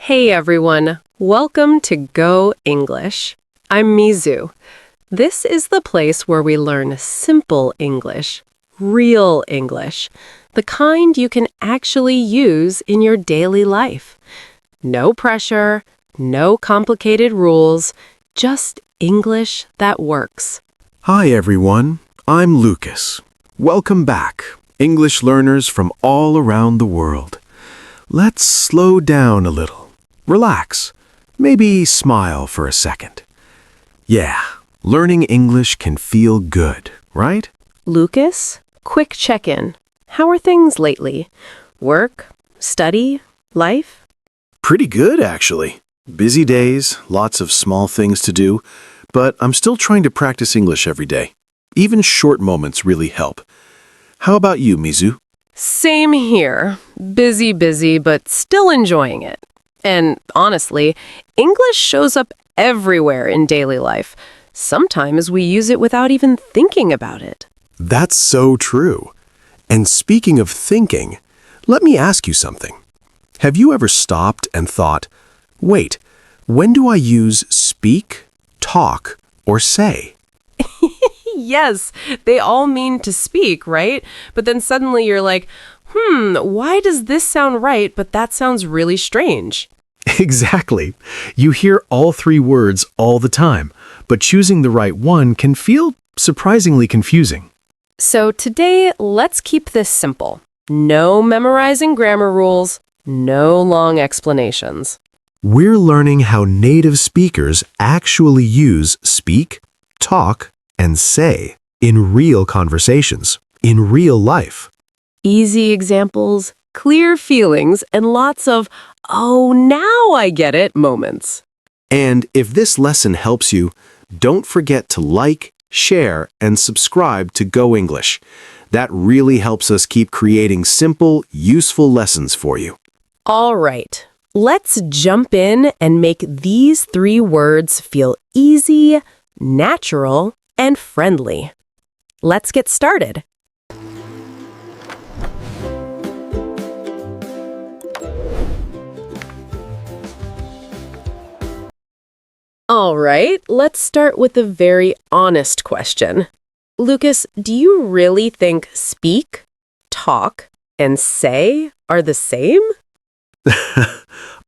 Hey everyone, welcome to Go English. I'm Mizu. This is the place where we learn simple English, real English, the kind you can actually use in your daily life. No pressure, no complicated rules, just English that works. Hi everyone, I'm Lucas. Welcome back, English learners from all around the world. Let's slow down a little. Relax. Maybe smile for a second. Yeah, learning English can feel good, right? Lucas, quick check-in. How are things lately? Work, study, life? Pretty good, actually. Busy days, lots of small things to do, but I'm still trying to practice English every day. Even short moments really help. How about you, Mizu? Same here. Busy, but still enjoying it. And honestly, English shows up everywhere in daily life. Sometimes we use it without even thinking about it. That's so true. And speaking of thinking, let me ask you something. Have you ever stopped and thought, wait, when do I use speak, talk, or say? Yes, they all mean to speak, right? But then suddenly you're like, why does this sound right, but that sounds really strange? Exactly. You hear all three words all the time, but choosing the right one can feel surprisingly confusing. So today, let's keep this simple. No memorizing grammar rules, no long explanations. We're learning how native speakers actually use speak, talk, and say in real conversations, in real life. Easy examples, clear feelings, and lots of, oh, now I get it moments. And if this lesson helps you, don't forget to like, share, and subscribe to Go English. That really helps us keep creating simple, useful lessons for you. All right, let's jump in and make these three words feel easy, natural, and friendly. Let's get started. All right, let's start with a very honest question. Lucas, do you really think speak, talk, and say are the same?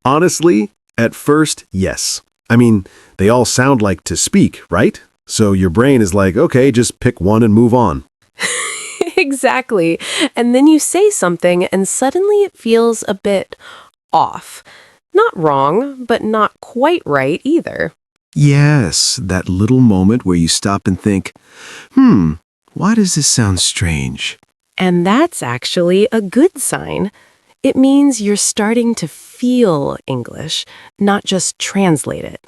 Honestly, at first, yes. I mean, they all sound like to speak, right? So your brain is like, okay, just pick one and move on. Exactly. And then you say something and suddenly it feels a bit off. Not wrong, but not quite right either. Yes, that little moment where you stop and think, why does this sound strange? And that's actually a good sign. It means you're starting to feel English, not just translate it.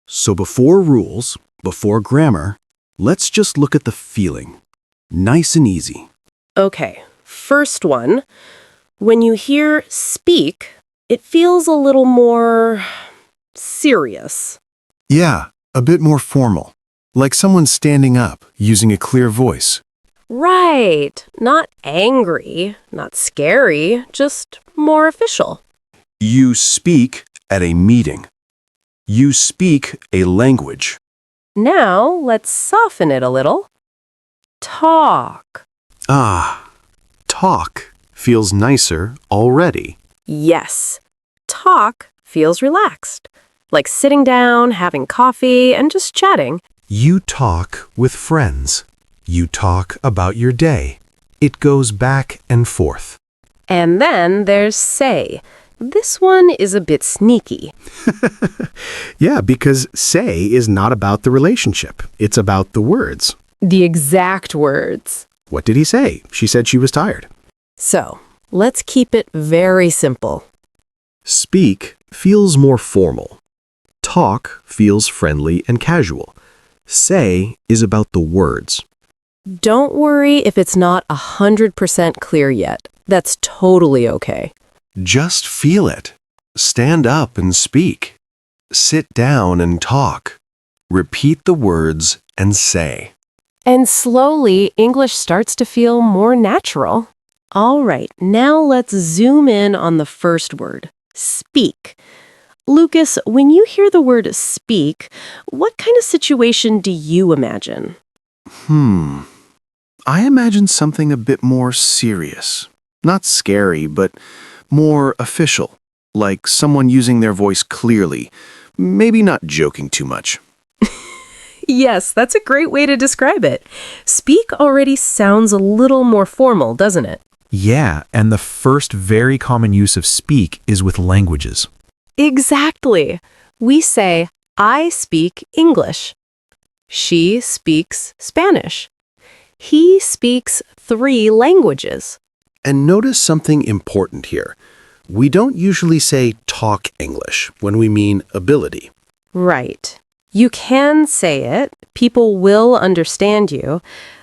So before rules, before grammar, let's just look at the feeling. Nice and easy. Okay, first one. When you hear speak, it feels a little more serious. Yeah, a bit more formal. Like someone standing up, using a clear voice. Right. Not angry, not scary, just more official. You speak at a meeting. You speak a language. Now, let's soften it a little. Talk. Talk feels nicer already. Yes. Talk feels relaxed. Like sitting down, having coffee, and just chatting. You talk with friends. You talk about your day. It goes back and forth. And then there's say. This one is a bit sneaky. Yeah, because say is not about the relationship. It's about the words. The exact words. What did he say? She said she was tired. So, let's keep it very simple. Speak feels more formal. Talk feels friendly and casual. Say is about the words. Don't worry if it's not 100% clear yet. That's totally okay. Just feel it. Stand up and speak. Sit down and talk. Repeat the words and say. And slowly, English starts to feel more natural. All right, now let's zoom in on the first word, speak. Lucas, when you hear the word speak, what kind of situation do you imagine? I imagine something a bit more serious. Not scary, but more official. Like someone using their voice clearly. Maybe not joking too much. Yes, that's a great way to describe it. Speak already sounds a little more formal, doesn't it? Yeah, and the first very common use of speak is with languages. Exactly. We say, I speak English. She speaks Spanish. He speaks 3 languages. And notice something important here. We don't usually say talk English when we mean ability. Right. You can say it, people will understand you,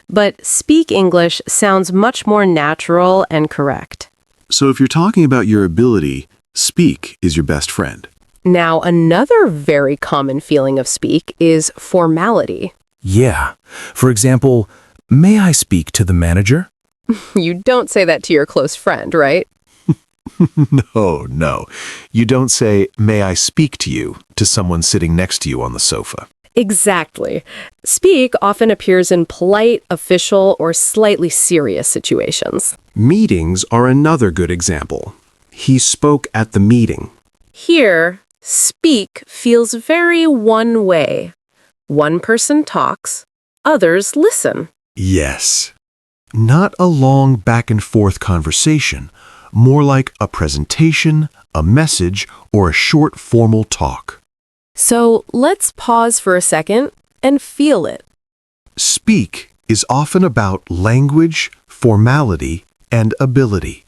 but speak English sounds much more natural and correct. So if you're talking about your ability, speak is your best friend. Now, another very common feeling of speak is formality. Yeah. For example, may I speak to the manager? You don't say that to your close friend, right? No. You don't say, may I speak to you, to someone sitting next to you on the sofa. Exactly. Speak often appears in polite, official, or slightly serious situations. Meetings are another good example. He spoke at the meeting. Here, speak feels very one way. One person talks, others listen. Yes. Not a long back and forth conversation, more like a presentation, a message, or a short formal talk. So let's pause for a second and feel it. Speak is often about language, formality, and ability.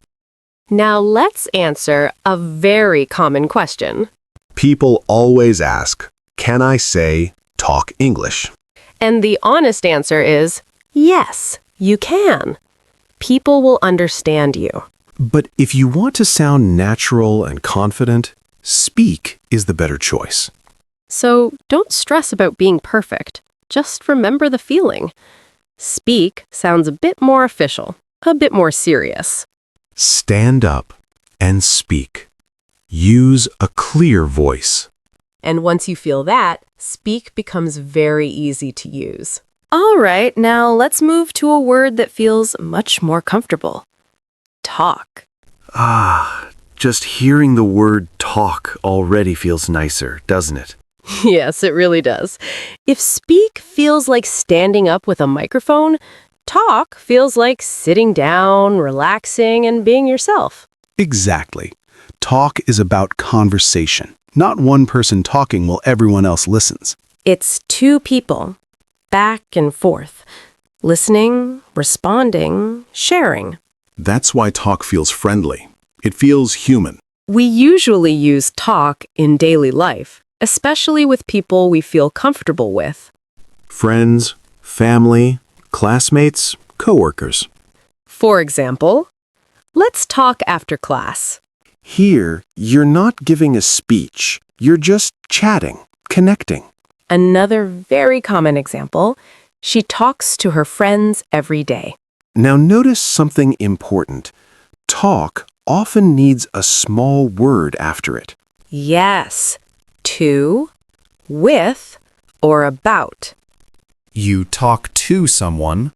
Now let's answer a very common question. People always ask, can I say talk English? And the honest answer is yes, you can. People will understand you. But if you want to sound natural and confident, speak is the better choice. So don't stress about being perfect. Just remember the feeling. Speak sounds a bit more official, a bit more serious. Stand up and speak. Use a clear voice. And once you feel that, speak becomes very easy to use. All right, now let's move to a word that feels much more comfortable. Talk. Just hearing the word talk already feels nicer, doesn't it? Yes, it really does. If speak feels like standing up with a microphone, talk feels like sitting down, relaxing, and being yourself. Exactly. Talk is about conversation. Not one person talking while everyone else listens. It's 2 people, back and forth, listening, responding, sharing. That's why talk feels friendly. It feels human. We usually use talk in daily life, especially with people we feel comfortable with. Friends, family, classmates, coworkers. For example, let's talk after class. Here, you're not giving a speech. You're just chatting, connecting. Another very common example, she talks to her friends every day. Now notice something important. Talk often needs a small word after it. Yes, to, with, or about. You talk to someone.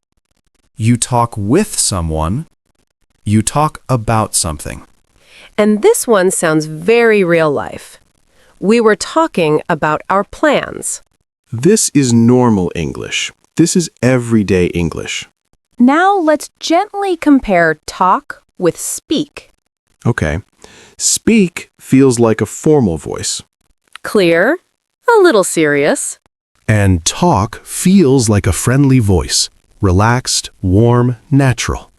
You talk with someone. You talk about something. And this one sounds very real life. We were talking about our plans. This is normal English. This is everyday English. Now let's gently compare talk with speak. Okay. Speak feels like a formal voice. Clear, a little serious. And talk feels like a friendly voice. Relaxed, warm, natural.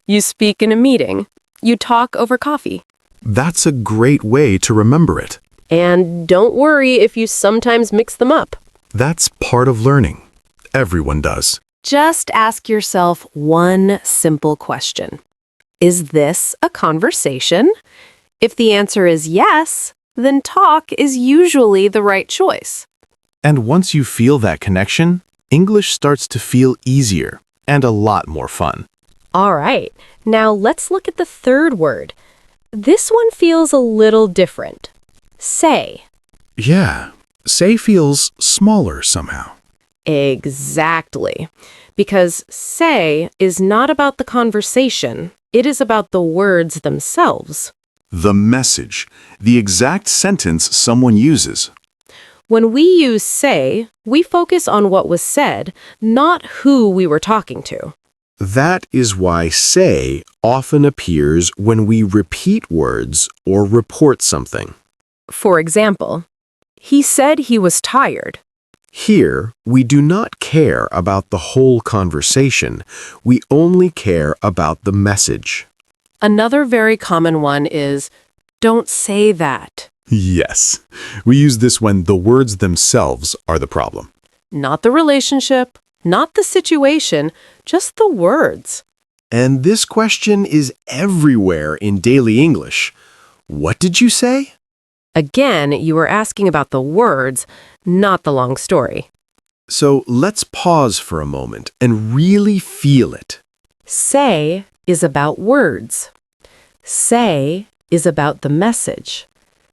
You speak in a meeting. You talk over coffee. That's a great way to remember it. And don't worry if you sometimes mix them up. That's part of learning. Everyone does. Just ask yourself one simple question. Is this a conversation? If the answer is yes, then talk is usually the right choice. And once you feel that connection, English starts to feel easier and a lot more fun. All right, now let's look at the third word. This one feels a little different. say. Yeah, say feels smaller somehow. Exactly. Because say is not about the conversation, it is about the words themselves. The message, the exact sentence someone uses. When we use say, we focus on what was said, not who we were talking to. That is why say often appears when we repeat words or report something. For example, he said he was tired. Here, we do not care about the whole conversation. We only care about the message. Another very common one is, don't say that. Yes, we use this when the words themselves are the problem. Not the relationship, not the situation, just the words. And this question is everywhere in daily English. What did you say? Again, you were asking about the words, not the long story. So let's pause for a moment and really feel it. Say is about words. Say is about the message.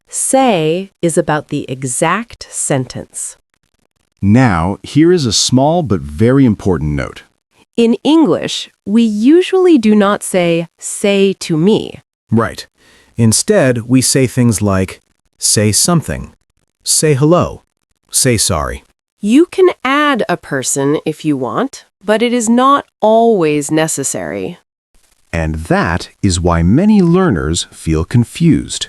Say is about the exact sentence. Now, here is a small but very important note. In English, we usually do not say to me. Right. Instead, we say things like, say something, say hello, say sorry. You can add a person if you want, but it is not always necessary. And that is why many learners feel confused.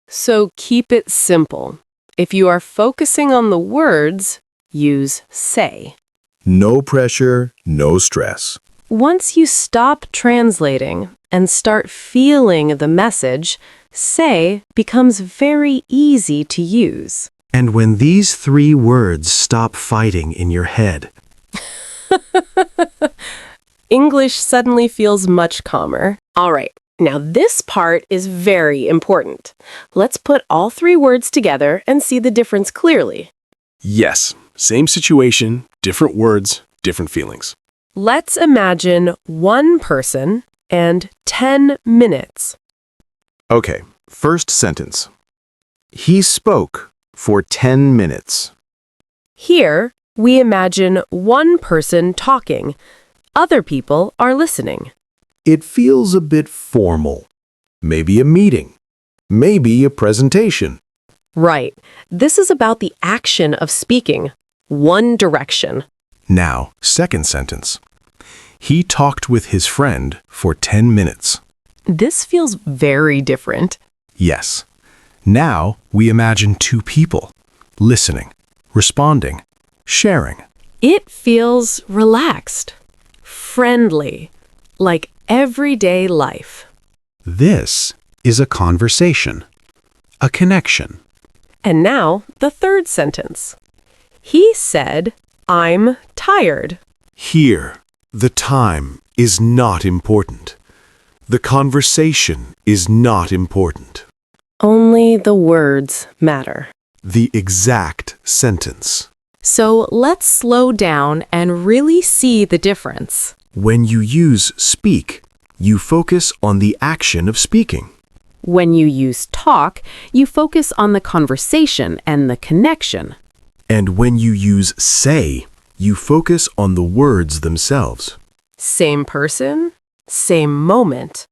So keep it simple. If you are focusing on the words, use say. No pressure, no stress. Once you stop translating and start feeling the message, say becomes very easy to use. And when these three words stop fighting in your head, English suddenly feels much calmer. All right, now this part is very important. Let's put all three words together and see the difference clearly. yes, same situation, different words, different feelings. Let's imagine one person and 10 minutes. Okay, first sentence. He spoke for 10 minutes. Here, we imagine one person talking. Other people are listening. It feels a bit formal. Maybe a meeting. Maybe a presentation. Right. This is about the action of speaking. One direction. Now, second sentence. He talked with his friend for 10 minutes. This feels very different. Yes. Now we imagine two people listening, responding, sharing. It feels relaxed, friendly, like everyday life. This is a conversation, a connection. And now, the third sentence. He said, I'm tired. Here, the time is not important. The conversation is not important. Only the words matter. The exact sentence. So let's slow down and really see the difference. When you use speak, you focus on the action of speaking. When you use talk, you focus on the conversation and the connection. And when you use say, you focus on the words themselves. Same person, same moment,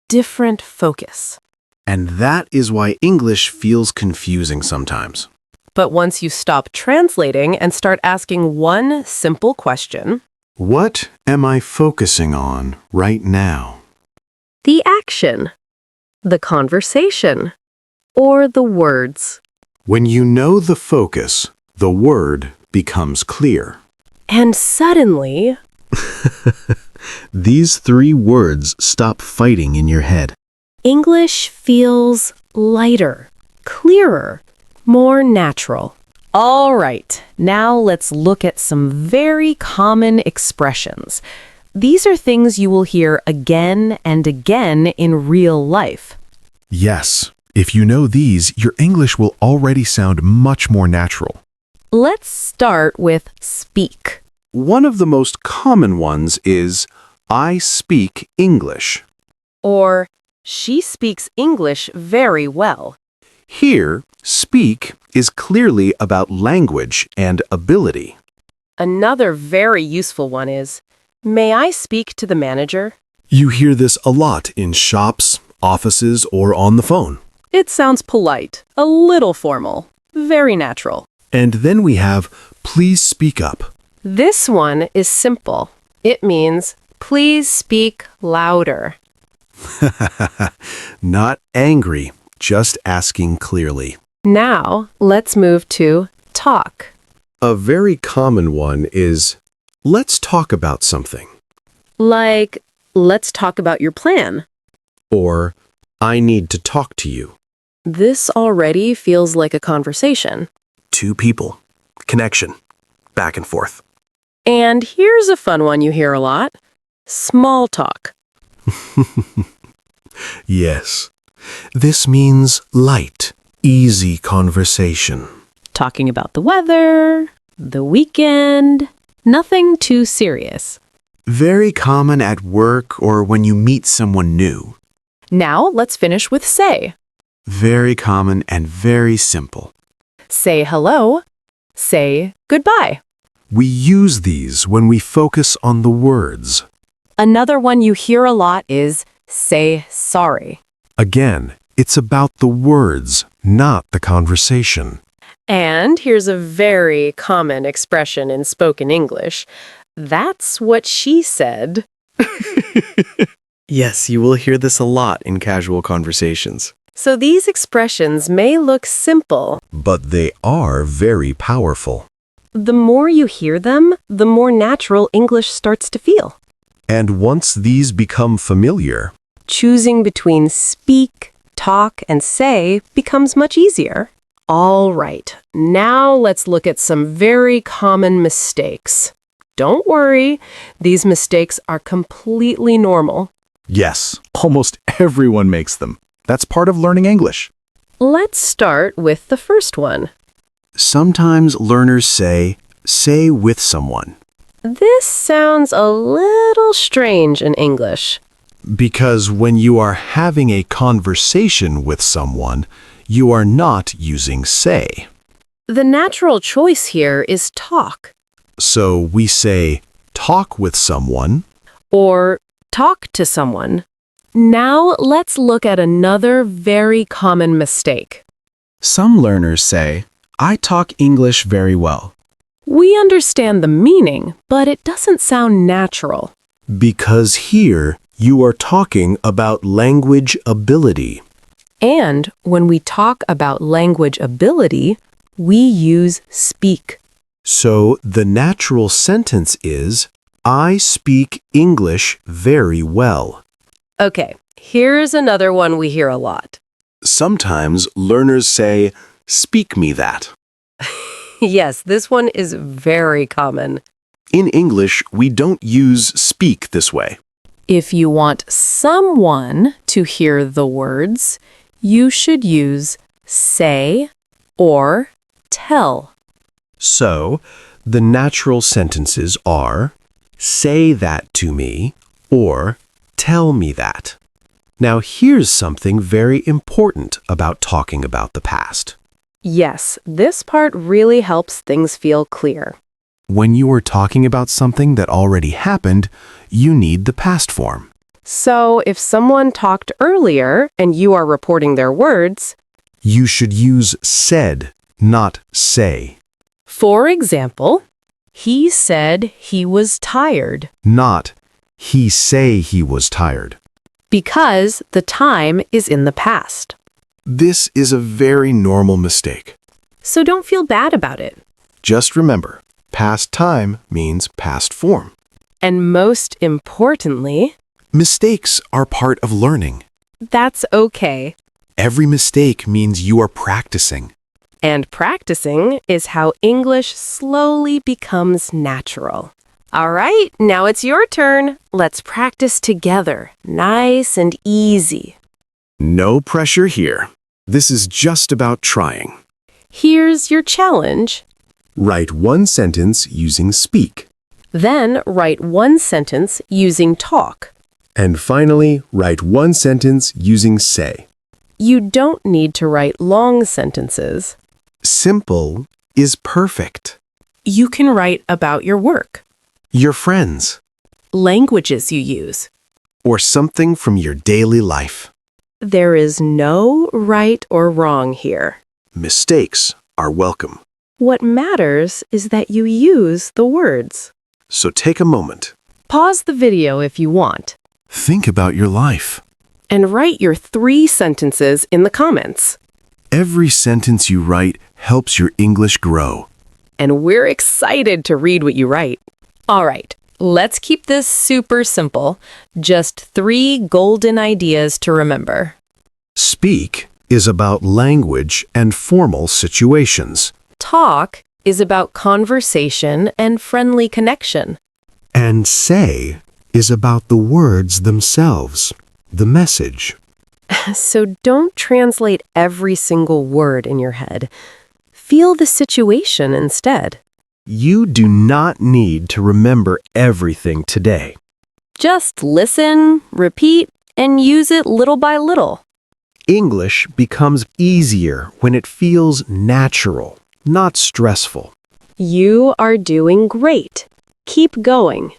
different focus. And that is why English feels confusing sometimes. But once you stop translating and start asking one simple question, What am I focusing on right now? the action, the conversation, or the words. When you know the focus, the word becomes clear. And suddenly, These three words stop fighting in your head. English feels lighter, clearer, more natural. All right, now let's look at some very common expressions. These are things you will hear again and again in real life. Yes, if you know these, your English will already sound much more natural. Let's start with speak. One of the most common ones is, I speak English. Or, she speaks English very well. Here, speak is clearly about language and ability. Another very useful one is, may I speak to the manager? You hear this a lot in shops, offices, or on the phone. It sounds polite, a little formal, very natural. And then we have, please speak up. This one is simple. It means, please speak louder. Not angry, just asking clearly. Now, let's move to talk. A very common one is, let's talk about something. Like, let's talk about your plan. Or, I need to talk to you. This already feels like a conversation. Two people. Connection. Back and forth. And here's a fun one you hear a lot. Small talk. Yes. This means light, easy conversation. Talking about the weather, the weekend, nothing too serious. Very common at work or when you meet someone new. Now let's finish with say. Very common and very simple. Say hello. Say goodbye. We use these when we focus on the words. Another one you hear a lot is say sorry. Again, it's about the words, not the conversation. And here's a very common expression in spoken English. That's what she said. Yes, you will hear this a lot in casual conversations. So these expressions may look simple. But they are very powerful. The more you hear them, the more natural English starts to feel. And once these become familiar, Choosing between speak, talk, and say becomes much easier. All right, now let's look at some very common mistakes. Don't worry, these mistakes are completely normal. Yes, almost everyone makes them. That's part of learning English. Let's start with the first one. Sometimes learners say with someone. This sounds a little strange in English. because when you are having a conversation with someone, you are not using say. The natural choice here is talk, So we say talk with someone, or talk to someone. Now let's look at another very common mistake. Some learners say, I talk English very well. We understand the meaning, but it doesn't sound natural. because here you are talking about language ability. And when we talk about language ability, we use speak. So the natural sentence is, I speak English very well. Okay, here's another one we hear a lot. Sometimes learners say, speak me that. Yes, this one is very common. In English, we don't use speak this way. If you want someone to hear the words, you should use say or tell. So, the natural sentences are, say that to me, or tell me that. Now here's something very important about talking about the past. Yes, this part really helps things feel clear. When you are talking about something that already happened, you need the past form. So if someone talked earlier and you are reporting their words, You should use said, not say, for example, he said he was tired not he say he was tired. because the time is in the past. This is a very normal mistake. So don't feel bad about it. Just remember, past time means past form. And most importantly, Mistakes are part of learning. that's okay. Every mistake means you are practicing. And practicing is how English slowly becomes natural. All right, now it's your turn. Let's practice together, nice and easy. No pressure here. This is just about trying. Here's your challenge. Write one sentence using speak. Then write one sentence using talk. And finally, write one sentence using say. You don't need to write long sentences. Simple is perfect. You can write about your work, Your friends, languages you use. or something from your daily life. There is no right or wrong here. Mistakes are welcome. What matters is that you use the words. So take a moment. Pause the video if you want, Think about your life. and write your 3 sentences in the comments. Every sentence you write helps your English grow. And we're excited to read what you write. All right, let's keep this super simple. Just 3 golden ideas to remember. Speak is about language and formal situations. Talk is about conversation and friendly connection. And say is about the words themselves, the message. So don't translate every single word in your head. Feel the situation instead. You do not need to remember everything today. Just listen, repeat, and use it little by little. English becomes easier when it feels natural, not stressful. You are doing great. Keep going.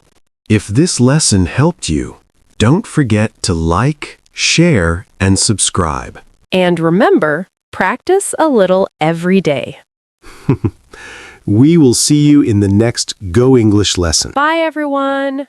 If this lesson helped you, don't forget to like, share, and subscribe. And remember, practice a little every day. We will see you in the next Go English lesson. Bye, everyone.